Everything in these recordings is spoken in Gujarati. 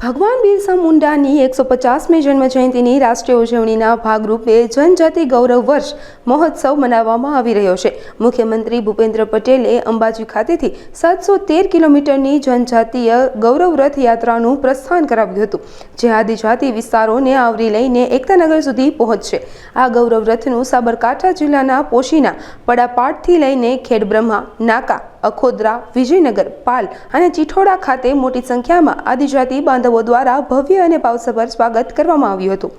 ભગવાન બિરસા મુંડાની 150મી જન્મજયંતિની રાષ્ટ્રીય ઉજવણીના ભાગરૂપે જનજાતિ ગૌરવ વર્ષ મહોત્સવ મનાવવામાં આવી રહ્યો છે। મુખ્યમંત્રી ભૂપેન્દ્ર પટેલે અંબાજી ખાતેથી 713 કિલોમીટરની જનજાતીય ગૌરવ રથ યાત્રાનું પ્રસ્થાન કરાવ્યું હતું, જે આદિજાતિ વિસ્તારોને આવરી લઈને એકતાનગર સુધી પહોંચશે। આ ગૌરવ રથનું સાબરકાંઠા જિલ્લાના પોશીના પડાપાડથી લઈને ખેડબ્રહ્મા, નાકા, અખોદરા, વિજયનગર, પાલ અને ચિઠોડા ખાતે મોટી સંખ્યામાં આદિજાતિ બાંધવો દ્વારા ભવ્ય અને ભાવસભર સ્વાગત કરવામાં આવ્યું હતું।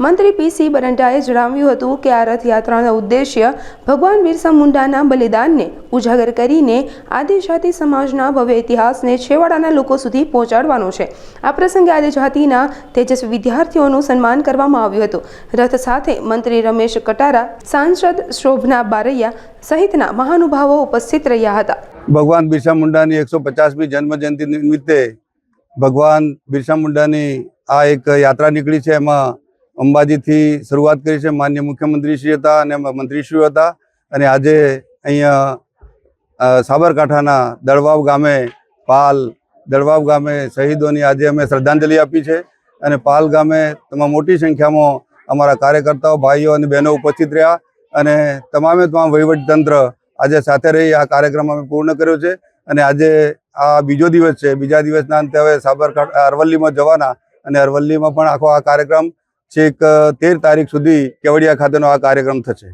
મંત્રી પી.સી. બરંડાએ જણાવ્યું હતું કે આ રથયાત્રાનો ઉદ્દેશ્ય ભગવાન બિરસા મુંડાના બલિદાનને ઉજાગર કરીને આદિજાતિ સમાજના ભવ્ય ઇતિહાસને છેવાડાના લોકો સુધી પહોંચાડવાનો છે। આ પ્રસંગે આદિજાતિના તેજસ્વી વિદ્યાર્થીઓનું સન્માન કરવામાં આવ્યું હતું। રથ સાથે મંત્રી રમેશ કટારા, સાંસદ શોભના બારૈયા સહિતના મહાનુભાવો ઉપસ્થિત રહ્યા હતા। ભગવાન બિરસા મુંડાની 150મી જન્મજયંતિ નિમિત્તે ભગવાન બિરસા મુંડાની આ એક યાત્રા નીકળી છે। એમાં અંબાજીથી શરૂઆત કરી છે। માન્ય મુખ્યમંત્રીશ્રી હતા અને મંત્રીશ્રીઓ હતા અને આજે અહીંયા સાબરકાંઠાના દળવાવ ગામે દળવાવ ગામે શહીદોની આજે અમે શ્રદ્ધાંજલિ આપી છે અને પાલ ગામે તમામ મોટી સંખ્યામાં અમારા કાર્યકર્તાઓ, ભાઈઓ અને બહેનો ઉપસ્થિત રહ્યા અને તમામ વહીવટીતંત્ર આજે સાથે રહી આ કાર્યક્રમ અમે પૂર્ણ કર્યો છે અને આજે આ બીજો દિવસ છે। બીજા દિવસના અંતે હવે સાબરકાંઠા અરવલ્લીમાં જવાના અને અરવલ્લીમાં પણ આખો આ કાર્યક્રમ છેક 13 તારીખ સુધી કેવડિયા ખાતેનો આ કાર્યક્રમ થશે।